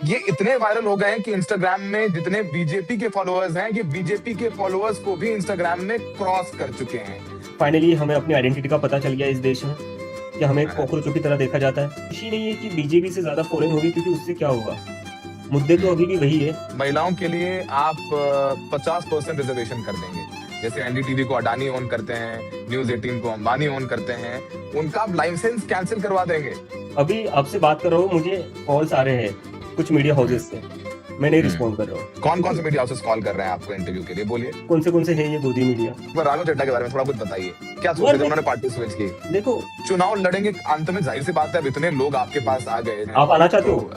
ये इतने वायरल हो गए हैं कि इंस्टाग्राम में जितने बीजेपी के फॉलोअर्स हैं, ये बीजेपी के फॉलोअर्स को भी इंस्टाग्राम में क्रॉस कर चुके हैं। फाइनली हमें अपनी आइडेंटिटी का पता चल गया इस देश में कि हमें कॉकरोचों की तरह देखा जाता है। खुशी नहीं है कि बीजेपी से ज्यादा फॉलोइंग होगी, क्योंकि उससे क्या होगा, मुद्दे तो अभी भी वही है। महिलाओं के लिए आप 50% रिजर्वेशन कर देंगे। जैसे एनडीटीवी को अडानी ओन करते हैं, न्यूज 18 को अंबानी ओन करते हैं, उनका आप लाइसेंस कैंसिल करवा देंगे। अभी आपसे बात कर रहा हूँ, मुझे कॉल्स आ रहे हैं कुछ मीडिया हाउसेस से, मैं नहीं रिस्पॉन्ड कर रहा हूँ। कौन कौन से मीडिया हाउसेस कॉल कर रहे हैं आपको इंटरव्यू के लिए, बोलिए। कौन से हैं ये गोदी मीडिया? राघव चड्ढा के बारे में थोड़ा कुछ बताइए, क्या सोच रहे थे उन्होंने पार्टी स्विच की? देखो, चुनाव लड़ेंगे अंत में, जाहिर सी बात है, अब इतने लोग आपके पास आ गए हैं। आप आना चाहते हो?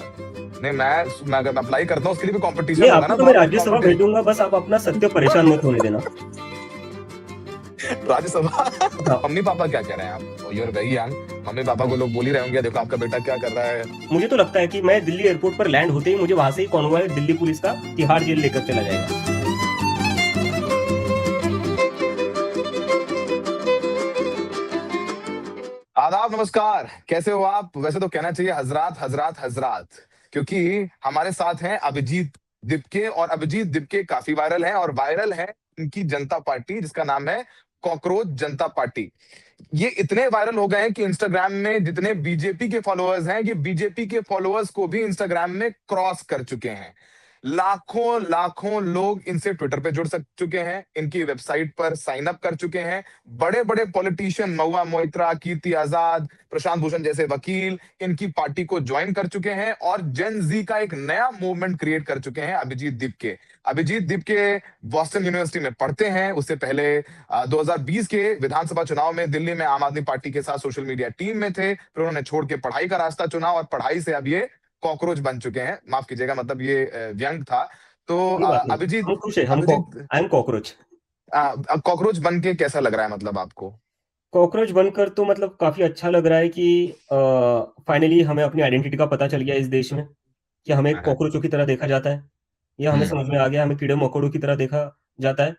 नहीं, मैं अगर अप्लाई करता हूँ उसके लिए भी कंपटीशन नहीं, होगा ना। आपको तो मैं राज्यसभा भेजूंगा, बस आप अपना सत्य परेशान मत होने देना। राज्यसभा मम्मी पापा क्या कह रहे हैं आप? You are very young, mummy papa को लोग बोल ही रहे होंगे, देखो आपका बेटा क्या कर रहा है। मुझे तो लगता है कि मैं दिल्ली एयरपोर्ट पर लैंड होते ही मुझे वहां से ही कॉन्वॉय दिल्ली पुलिस का तिहाड़ जेल लेकर चला जाएगा। आदाब, नमस्कार, कैसे हो आप? वैसे तो कहना चाहिए हजरात हजरात हजरात, क्योंकि हमारे साथ हैं अभिजीत दिपके, और अभिजीत दिपके काफी वायरल हैं, और वायरल है इनकी जनता पार्टी जिसका नाम है कॉकरोच जनता पार्टी। ये इतने वायरल हो गए हैं कि इंस्टाग्राम में जितने बीजेपी के फॉलोअर्स हैं, ये बीजेपी के फॉलोअर्स को भी इंस्टाग्राम में क्रॉस कर चुके हैं। लाखों लाखों लोग इनसे ट्विटर पे जुड़ चुके हैं, इनकी वेबसाइट पर साइन अप कर चुके हैं। बड़े बड़े पॉलिटिशियन महुआ मोइत्रा, कीर्ति आजाद, प्रशांत भूषण जैसे वकील इनकी पार्टी को ज्वाइन कर चुके हैं, और जेन जी का एक नया मूवमेंट क्रिएट कर चुके हैं अभिजीत दिपके। अभिजीत दिपके बॉस्टन यूनिवर्सिटी में पढ़ते हैं। उससे पहले 2020 के विधानसभा चुनाव में दिल्ली में आम आदमी पार्टी के साथ सोशल मीडिया टीम में थे, फिर उन्होंने छोड़ के पढ़ाई का रास्ता चुना, और पढ़ाई से अब ये कॉकरोच बन चुके हैं। माफ कीजिएगा, मतलब ये व्यंग था। तो कोई बात नहीं, अभिजीत, हम खुश है, आई एम कॉकरोच। कॉकरोच बन के कैसा लग रहा है, मतलब आपको? कॉकरोच बनकर तो मतलब काफी अच्छा लग रहा है कि फाइनली हमें अपनी आइडेंटिटी का पता चल गया इस देश में कि हमें कॉकरोचों की तरह देखा जाता है। यह हमें समझ में आ गया, हमें कीड़े मकोड़ों की तरह देखा जाता है।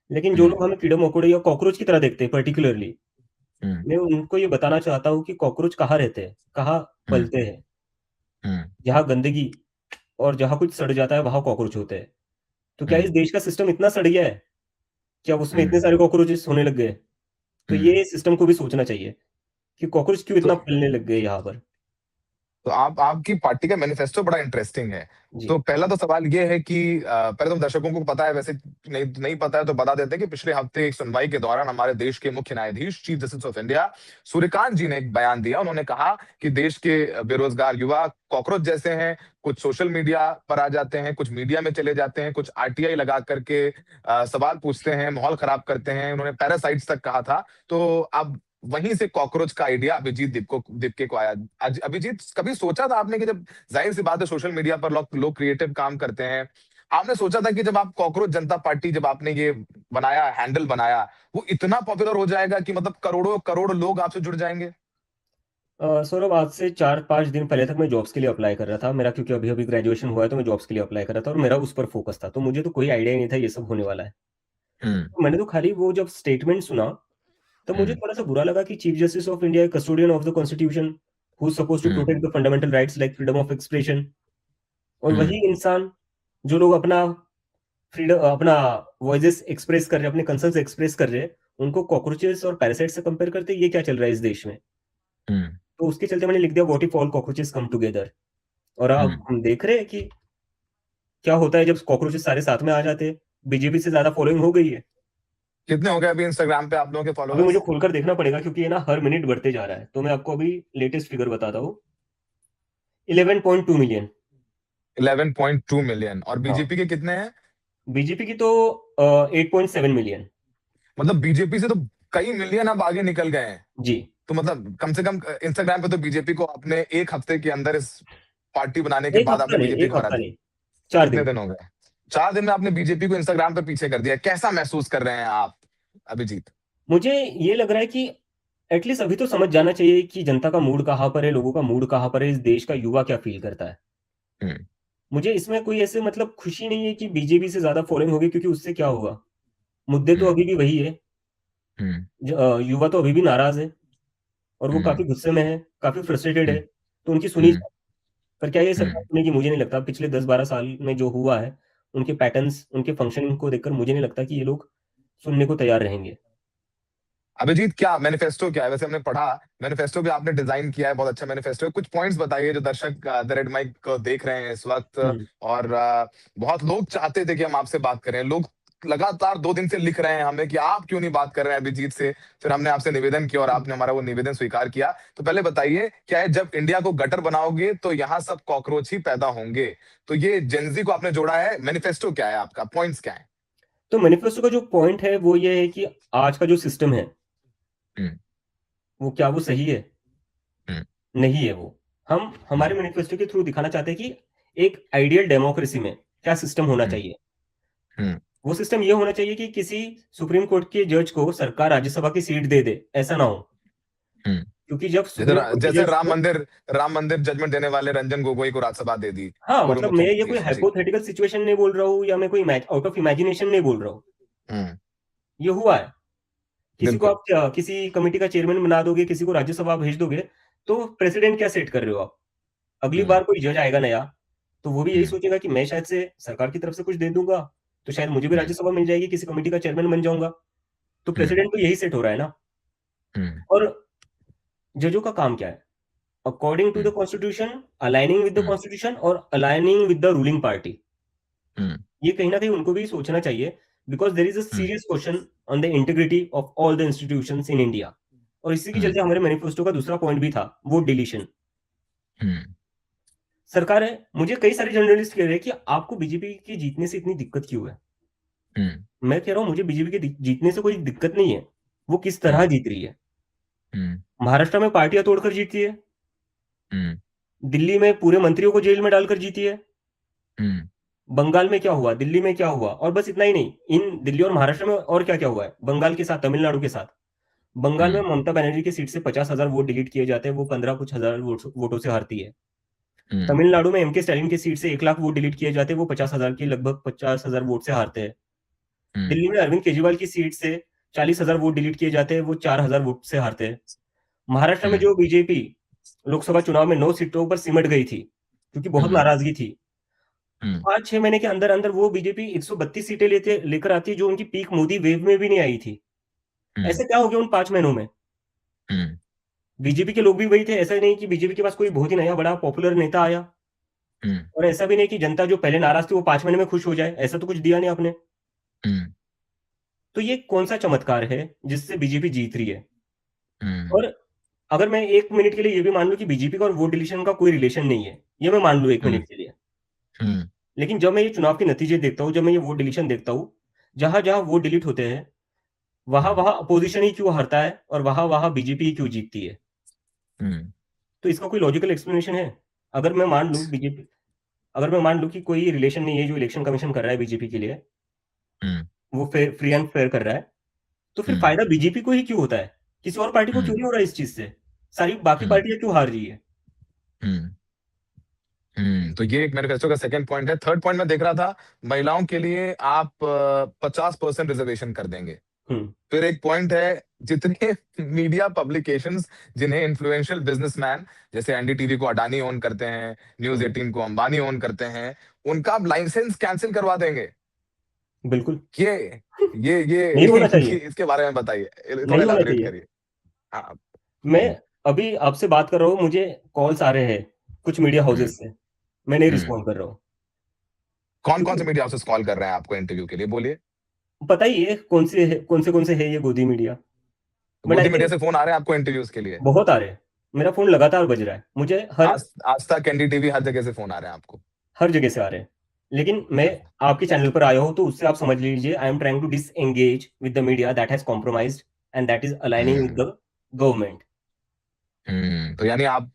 लेकिन जो लोग हमें कीड़े मकोड़े या कॉकरोच की तरह देखते हैं पर्टिकुलरली, मैं उनको ये बताना चाहता हूँ कि कॉकरोच कहाँ रहते हैं, कहाँ पलते हैं। जहाँ गंदगी और जहाँ कुछ सड़ जाता है वहां कॉकरोच होते हैं। तो क्या इस देश का सिस्टम इतना सड़ गया है कि अब उसमें इतने सारे कॉकरोचेस होने लग गए? तो ये सिस्टम को भी सोचना चाहिए कि कॉकरोच क्यों इतना तो फैलने लग गए यहाँ पर। तो आपकी पार्टी का मैनिफेस्टो बड़ा इंटरेस्टिंग है। जी। तो पहला तो सवाल ये है कि पहले तो दर्शकों को पता है, वैसे नहीं नहीं पता है तो बता देते हैं कि पिछले हफ्ते एक सुनवाई के दौरान हमारे देश के मुख्य न्यायाधीश, chief justice of India Suryakant ji ने एक बयान दिया। उन्होंने कहा कि देश के बेरोजगार युवा कॉकरोच जैसे हैं, कुछ सोशल मीडिया पर आ जाते हैं, कुछ मीडिया में चले जाते हैं, कुछ आरटीआई लगा करके सवाल पूछते हैं, माहौल खराब करते हैं। उन्होंने पैरासाइट्स तक कहा था। तो अब वहीं से कॉकरोच का आइडिया अभिजीत दिपके को आया। अभिजीत, कभी सोचा था आपने कि जब, जाहिर सी बात है सोशल मीडिया पर लोग क्रिएटिव काम करते हैं, आपने सोचा था कि जब आप कॉकरोच जनता पार्टी, जब आपने ये बनाया, हैंडल बनाया, वो इतना पॉपुलर हो जाएगा कि मतलब करोड़ों करोड़ लोग आपसे जुड़ जाएंगे? सौरभ, आज से 4-5 दिन पहले तक मैं जॉब्स के लिए अप्लाई कर रहा था मेरा, क्योंकि अभी अभी ग्रेजुएशन हुआ है, तो मैं जॉब्स के लिए अप्लाई कर रहा था और मेरा उस पर फोकस था। तो मुझे तो कोई आइडिया ही नहीं था ये सब होने वाला है। हम्म। तो मैंने तो खाली वो जब स्टेटमेंट सुना, तो मुझे हम्म। थोड़ा सा बुरा लगा कि chief justice of India, custodian of the constitution, who is suppose to hmm. Protect the fundamental rights like freedom of expression, और हम्म। वही इंसान जो लोग अपना फ्रीडम, अपना वॉइसेस एक्सप्रेस कर रहे हैं, अपने कंसर्न्स एक्सप्रेस कर रहे हैं, उनको कॉकरोचेस और पैरासाइट से कंपेयर करते हैं। ये क्या चल रहा है इस देश में? हम्म। तो उसके चलते मैंने लिख दिया, what if all cockroaches come together. और अब हम्म। हम देख रहे हैं कि क्या होता है जब कॉकरोचेस सारे साथ में आ जाते हैं। बीजेपी से ज्यादा फॉलोइंग हो गई है। कितने हो गए अभी इंस्टाग्राम पे आप लोगों के अभी मुझे फॉलोअर्स? खोलकर देखना पड़ेगा, क्योंकि ये ना हर मिनट बढ़ते जा रहा है। तो मैं आपको अभी लेटेस्ट फिगर बताता हूँ, 11.2 मिलियन। 11.2 मिलियन, और हाँ, बीजेपी के कितने हैं? बीजेपी की तो 8.7 मिलियन। मतलब बीजेपी से तो कई मिलियन अब आगे निकल गए हैं। जी। तो मतलब कम से कम इंस्टाग्राम पे तो बीजेपी को आपने एक हफ्ते के अंदर, इस पार्टी बनाने के एक बाद हफ्ता आपने नहीं, बीजेपी को एक हरा हफ्ता दिया। नहीं, 4 दिन। कितने दिन हो गए? 4 दिन में आपने बीजेपी को इंस्टाग्राम पे पीछे कर दिया। कैसा महसूस कर रहे हैं आप, अभिजीत? मुझे ये लग रहा है कि एटलीस्ट अभी तो समझ जाना चाहिए कि जनता का मूड कहाँ पर है, लोगों का मूड कहाँ पर है, इस देश का युवा क्या फील करता है। हम्म। मुझे इसमें कोई ऐसे मतलब खुशी नहीं है कि बीजेपी से ज्यादा फॉलोइंग होगी, क्योंकि उससे क्या होगा, मुद्दे तो हम्म। अभी भी वही है। हम्म। युवा तो अभी भी नाराज है, और वो काफी हम्म। गुस्से में है, काफी फ्रस्ट्रेटेड है। हम्म। तो उनकी सुनी हम्म। जाए। पर क्या ये सरकार हम्म। सुनेगी? मुझे नहीं लगता। पिछले 10-12 साल में जो हुआ है, उनके पैटर्न्स, उनके फंक्शनिंग को देखकर मुझे नहीं लगता कि ये लोग सुनने को तैयार रहेंगे। अभिजीत, क्या मैनिफेस्टो क्या है? वैसे हमने पढ़ा, मैनिफेस्टो भी आपने डिजाइन किया है, बहुत अच्छा मैनिफेस्टो है। कुछ पॉइंट्स बताइए जो दर्शक द रेड माइक को देख रहे हैं इस वक्त। हम्म। और बहुत लोग चाहते थे कि हम आपसे बात करें, लोग लगातार 2 दिन से लिख रहे हैं हमें कि आप क्यों नहीं बात कर रहे हैं अभिजीत से। फिर हमने आपसे निवेदन किया और आपने हमारा वो निवेदन स्वीकार किया। तो पहले बताइए, क्या है, जब इंडिया को गटर बनाओगे तो यहाँ सब कॉकरोच ही पैदा होंगे। तो ये जेंजी को आपने जोड़ा है, मैनिफेस्टो क्या है आपका, पॉइंट्स क्या है? तो मैनिफेस्टो का जो पॉइंट है वो ये है कि आज का जो सिस्टम है, हम्म। वो क्या वो सही है? हम्म। नहीं है वो। हम हमारे हम्म। मैनिफेस्टो के थ्रू दिखाना चाहते हैं कि एक आइडियल डेमोक्रेसी में क्या सिस्टम होना हम्म। चाहिए। हम्म। वो सिस्टम ये होना चाहिए कि किसी सुप्रीम कोर्ट के जज को सरकार राज्यसभा की सीट दे दे, ऐसा ना हो। हम्म। क्योंकि जब जैसे सुप्रीम कोर्ट के जैसे जज को, राम मंदिर जजमेंट देने वाले रंजन गोगोई को राज्यसभा दे दी, हाँ पूर्व मतलब मैं ये मुख्यमंत्री कोई जी। हाइपोथेटिकल सिचुएशन नहीं बोल रहा हूँ, या मैं कोई आउट ऑफ इमेजिनेशन नहीं बोल रहा हूँ। हम्म। ये हुआ है। किसी को बिल्कुल। आप किसी कमेटी का चेयरमैन बना दोगे, किसी को राज्यसभा भेज दोगे, तो प्रेसिडेंट क्या सेट कर रहे हो आप? अगली हम्म। बार कोई जज आएगा नया, तो वो भी यही हम्म। सोचेगा कि मैं शायद से सरकार की तरफ से कुछ दे दूंगा, तो शायद मुझे भी हम्म। राज्यसभा मिल जाएगी, किसी कमेटी का चेयरमैन बन जाऊंगा। तो हम्म। प्रेसिडेंट तो यही सेट हो रहा है ना। हम्म। और जजों का काम क्या है? According to the hmm. Constitution, aligning with the hmm. Constitution और aligning with the ruling party. Hmm. ये कहीं ना कहीं उनको भी सोचना चाहिए, because there is a hmm. Serious question on the integrity of all the institutions in India. और इसी के हम्म। चलते हमारे मैनिफेस्टो का दूसरा पॉइंट भी था, वोट डिलीशन। हम्म। सरकार है, मुझे कई सारे जर्नलिस्ट कह रहे हैं कि आपको बीजेपी के जीतने से इतनी दिक्कत क्यों है? हम्म। मैं कह रहा हूं मुझे बीजेपी के जीतने से कोई दिक्कत नहीं है। वो किस तरह हम्म। जीत रही है। हम्म। महाराष्ट्र में पार्टियां तोड़कर जीती है। हम्म। दिल्ली में पूरे मंत्रियों को जेल में डालकर जीती है। हम्म। बंगाल में क्या हुआ, दिल्ली में क्या हुआ, और बस इतना ही नहीं, इन दिल्ली और महाराष्ट्र में और क्या क्या हुआ है बंगाल के साथ, तमिलनाडु के साथ। बंगाल में हम्म। ममता बनर्जी की सीट से 50,000 वोट डिलीट किए जाते हैं, वो 15 कुछ हजार वोटों से हारती है। हम्म। तमिलनाडु में एमके स्टालिन की सीट से 1 लाख वोट डिलीट किए जाते हैं, वो 50,000 की लगभग 50,000 वोट से हारते हैं। हम्म। दिल्ली में अरविंद केजरीवाल की सीट से 40,000 वोट डिलीट किए जाते हैं, वो 4,000 वोट से हारते हैं। महाराष्ट्र में हम्म। जो बीजेपी लोकसभा चुनाव में 9 सीटों पर सिमट गई थी, क्योंकि बहुत हम्म। नाराजगी थी, हम्म। 5-6 महीने के अंदर अंदर वो बीजेपी 132 सीटें लेकर आती है, जो उनकी पीक मोदी वेव में भी नहीं आई थी। हम्म। ऐसे क्या हो गया उन 5 महीनों में? हम्म। बीजेपी के लोग भी वही थे। ऐसा नहीं कि बीजेपी के पास कोई बहुत ही नया बड़ा पॉपुलर नेता आया, हम्म। और ऐसा भी नहीं कि जनता जो पहले नाराज थी वो 5 महीने में खुश हो जाए, ऐसा तो कुछ दिया नहीं आपने। हम्म। तो ये कौन सा चमत्कार है जिससे बीजेपी जीत रही है? हम्म। और अगर मैं 1 मिनट के लिए ये भी मान लूं कि बीजेपी का और वोट डिलीशन का कोई रिलेशन नहीं है, ये मैं मान लूं एक हम्म। मिनट के लिए, हम्म। लेकिन जब मैं ये चुनाव के नतीजे देखता हूँ, जब मैं ये वोट डिलीशन देखता हूँ, जहां जहां वोट डिलीट होते हैं, वहां हम्म। वहां अपोजिशन ही क्यों हारता है और वहां वहां बीजेपी ही क्यों जीतती है? हम्म। तो इसका कोई लॉजिकल एक्सप्लेनेशन है? अगर मैं मान लूं बीजेपी, अगर मैं मान लूं कि कोई रिलेशन नहीं है जो इलेक्शन कमीशन कर रहा है बीजेपी के लिए, हम्म। वो फेयर, फ्री एंड फेयर कर रहा है, तो फिर हम्म। फायदा बीजेपी को ही क्यों होता है? किसी और पार्टी को क्यों हम्म। नहीं हो रहा है इस चीज से? सारी बाकी हम्म। पार्टियां क्यों हार रही है? हम्म। तो ये एक मैनिफेस्टो का सेकंड पॉइंट है। थर्ड पॉइंट में देख रहा था, महिलाओं के लिए आप 50% रिजर्वेशन कर देंगे। हम्म। फिर एक पॉइंट है, जितने मीडिया पब्लिकेशंस जिन्हें इन्फ्लुएंशियल बिजनेसमैन, जैसे एनडीटीवी को अडानी ओन करते हैं, न्यूज हम्म। 18 को अंबानी ओन करते हैं, उनका आप लाइसेंस कैंसिल करवा देंगे। बिल्कुल। ये नहीं होना ये चाहिए। इसके बारे में बताइए, थोड़ा नहीं होना इलाबोरेट चाहिए। करिए। हाँ। मैं हम्म। अभी आपसे बात कर रहा हूँ, मुझे कॉल्स आ रहे हैं कुछ मीडिया हम्म। हाउसेस से, मैं नहीं हम्म। रिस्पॉन्ड कर रहा हूँ। कौन कौन से क्योंकि मीडिया हाउसेस कॉल कर रहे हैं आपको इंटरव्यू के लिए, बोलिए। पता ही है कौन से है ये गोदी मीडिया। बट आई गोदी मीडिया थिंक से फोन आ रहे हैं आपको इंटरव्यूज के लिए? बहुत आ रहे हैं। मेरा फोन लगातार बज रहा है, मुझे हर आज तक, एनडीटीवी, हर जगह से फोन आ रहे हैं आपको? हर जगह से आ रहे हैं। लेकिन मैं आपके चैनल पर आया हूं, तो उससे आप समझ लीजिए, I am trying to disengage with the media that has compromised and that is aligning with hmm. The government. तो यानी आप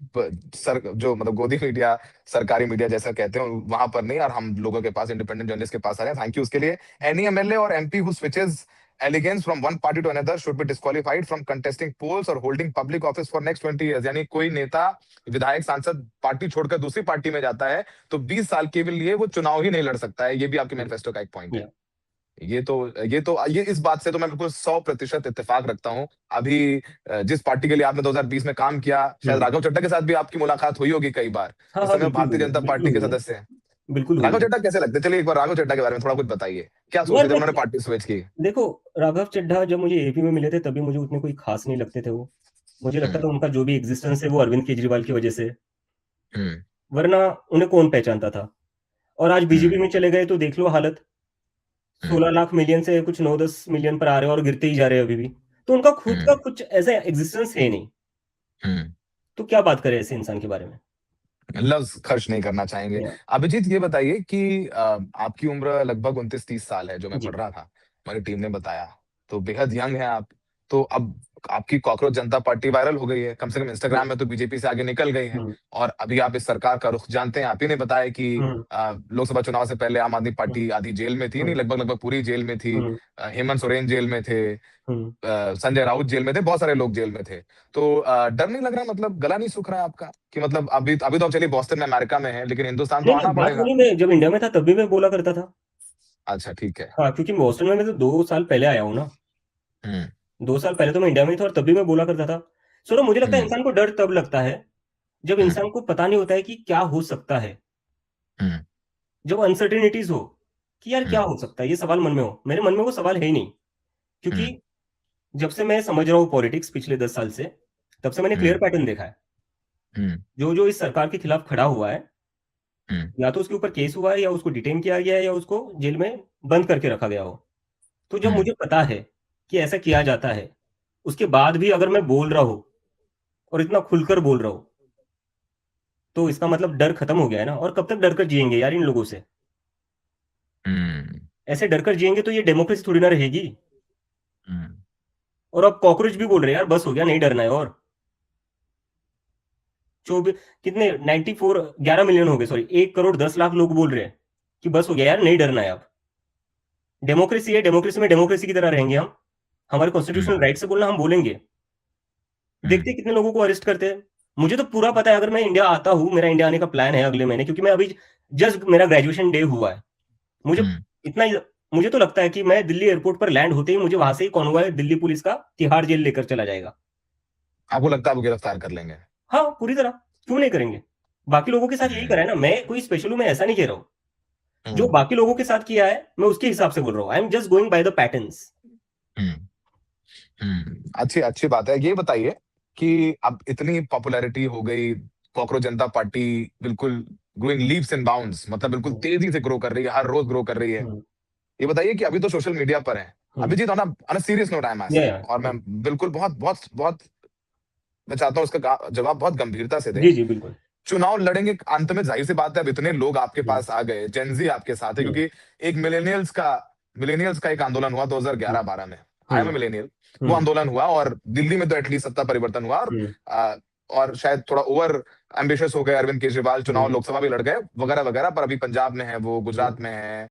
सर जो मतलब गोदी मीडिया, सरकारी मीडिया जैसा कहते हैं, वहां पर नहीं, और हम लोगों के पास, इंडिपेंडेंट जर्नलिस्ट के पास आ रहे हैं। थैंक यू उसके लिए। एनी एमएलए और MP who switches allegiance from one party to another should be disqualified from contesting polls और holding public office for next 20 years। यानी कोई नेता, विधायक, सांसद पार्टी छोड़कर दूसरी पार्टी में जाता है तो 20 साल के लिए वो चुनाव ही नहीं लड़ सकता है। ये भी आपके मैनिफेस्टो का एक पॉइंट है। ये इस बात से तो मैं बिल्कुल 100% इत्तेफाक रखता हूँ। अभी जिस पार्टी के लिए आपने 2020 में काम किया, शायद हम्म। राघव चड्ढा के साथ भी आपकी मुलाकात हुई होगी कई बार। हाँ इस हाँ, समय वो बिल्कुल भारतीय हुई है, जनता बिल्कुल पार्टी के हुई है, सदस्य हैं। बिल्कुल हुई राघव है। चड्ढा कैसे लगते हैं? चलिए एक बार राघव चड्ढा के बारे में थोड़ा कुछ बताइए। क्या सोचते यार थे मैं उन्होंने पार्टी स्विच की? देखो, राघव चड्ढा जब मुझे एपी में मिले थे तभी मुझे उतने कोई खास नहीं लगते थे वो। मुझे लगता हुँ, था उनका जो भी एग्जिस्टेंस है वो अरविंद केजरीवाल की वजह से है। हुँ, वरना उन्हें कौन पहचानता था। और आज बीजेपी हुँ, में चले गए तो देख लो हालत। हुँ, 16 लाख मिलियन से कुछ 9-10 मिलियन पर आ रहे हैं और गिरते ही जा रहे हैं अभी भी। तो उनका खुद का हुँ, कुछ ऐसा एग्जिस्टेंस है नहीं। हुँ। तो क्या बात करें ऐसे इंसान के बारे में। लफ्ज़ खर्च नहीं करना चाहेंगे। या- अभिजीत ये बताइए कि आपकी उम्र लगभग 29-30 साल है, जो मैं जी। पढ़ रहा था, हमारी टीम ने बताया। तो बेहद यंग हैं आप। तो अब आपकी कॉकरोच जनता पार्टी वायरल हो गई है, कम से कम इंस्टाग्राम हम्म। में तो बीजेपी से आगे निकल गई है। हम्म। और अभी आप इस सरकार का रुख जानते हैं, आप ही ने बताया कि हम्म। लोकसभा चुनाव से पहले आम आदमी हम्म। पार्टी आधी जेल में थी, नहीं हम्म। लगभग-लगभग पूरी जेल में थी। हम्म। हेमंत सोरेन जेल में थे, हम्म। संजय राउत जेल में थे, बहुत सारे लोग जेल में थे। तो डर नहीं लग रहा, मतलब गला नहीं सूख रहा है आपका? कि मतलब अभी तो आप चलिए बॉस्टन में अमेरिका में हैं, लेकिन हिंदुस्तान तो नहीं नहीं, आना बात पड़ेगा। सुनी, मैं जब इंडिया में था तभी मैं बोला करता था। अच्छा, ठीक है। हाँ, क्योंकि बॉस्टन में मैं तो 2 साल पहले आया हूँ ना। हुँ, 2 साल पहले तो मैं इंडिया में ही था और तभी मैं बोला करता था। सुनो, मुझे लगता है हुँ, इंसान को डर तब लगता है जब हुँ, इंसान को पता नहीं होता है कि क्या हो सकता है। हुँ, जब अनसर्टेनिटीज हो कि यार क्या हुँ, हो सकता है, ये सवाल मन में हो। मेरे मन में वो सवाल है ही नहीं। क्योंकि हुँ, जब से मैं समझ रहा हूँ पॉलिटिक्स पिछले 10 साल से, तब से मैंने क्लियर हुँ, पैटर्न देखा है। हुँ, जो जो इस सरकार के खिलाफ खड़ा हुआ है, हुँ, या तो उसके ऊपर केस हुआ है या उसको डिटेन किया गया है या उसको जेल में बंद करके रखा गया हो। तो जब हुँ, मुझे पता है कि ऐसा किया जाता है, उसके बाद भी अगर मैं बोल रहा हूँ और इतना खुलकर बोल रहा हूँ, तो इसका मतलब डर खत्म हो गया है ना। और कब तक डर कर जिएंगे यार इन लोगों से। हुँ, ऐसे डर कर जिएंगे तो ये डेमोक्रेसी थोड़ी ना रहेगी। हुँ, और अब कॉकरोच भी बोल रहे हैं यार बस हो गया, नहीं डरना है। और 24 कितने 94 11 मिलियन हो गए, सॉरी 1 करोड़ 10 लाख लोग बोल रहे हैं कि बस हो गया यार, नहीं डरना है अब। डेमोक्रेसी है, डेमोक्रेसी में डेमोक्रेसी की तरह रहेंगे हम। हमारे कॉन्स्टिट्यूशनल हुँ, राइट से बोलना हम बोलेंगे। हुँ। देखते हैं कितने लोगों को अरेस्ट करते हैं। मुझे तो पूरा पता है, अगर मैं इंडिया आता हूँ, मेरा इंडिया आने का प्लान है अगले महीने, क्योंकि मैं अभी जस्ट मेरा ग्रेजुएशन डे हुआ है। मुझे हुँ, इतना ही, मुझे तो लगता है कि मैं दिल्ली एयरपोर्ट पर लैंड होते ही मुझे वहां से ही कॉन्वॉय दिल्ली पुलिस का तिहाड़ जेल लेकर चला जाएगा। आपको लगता है वो गिरफ्तार कर लेंगे? हाँ, पूरी तरह। क्यों नहीं करेंगे। बाकी लोगों के साथ यही करा हुँ, है ना। मैं कोई स्पेशल हूं, मैं ऐसा नहीं कह रहा हूँ। जो हुँ, बाकी लोगों के साथ किया है मैं उसके हिसाब से बोल रहा हूँ। I am just going by the patterns. हुँ, हुँ। अच्छी अच्छी बात है। ये बताइए कि अब इतनी पॉपुलैरिटी हो गई, कॉकरोच जनता पार्टी बिल्कुल ग्रोइंग लीप्स एंड बाउंड्स, मतलब बिल्कुल तेज़ी से ग्रो कर रही है, हर रोज़ ग्रो कर रही है। ये बताइए कि अभी तो सोशल मीडिया पर हैं। Abhijeet, on a serious note I am ya asking, और मैं बिल्कुल बहुत बहुत बहुत मैं चाहता हूँ इसका जवाब बहुत गंभीरता से दें। जी जी बिल्कुल। चुनाव लड़ेंगे, अंत में ज़ाहिर-सी बात है, अब इतने लोग आपके हम्म। पास आ गए, जेन ज़ी आपके साथ है, हम्म। क्योंकि एक मिलेनियल्स का एक आंदोलन हुआ हम्म। 2011-12 में। I am hmm. A millennial. वो हम्म। आंदोलन हुआ और दिल्ली में तो एटलीस्ट सत्ता परिवर्तन हुआ, हम्म। और शायद थोड़ा ओवर एम्बिशियस हो गए अरविंद केजरीवाल, चुनाव हम्म। लोकसभा भी लड़ गए, वगैरह-वगैरह, पर अभी पंजाब में है वो, हम्म। गुजरात में है,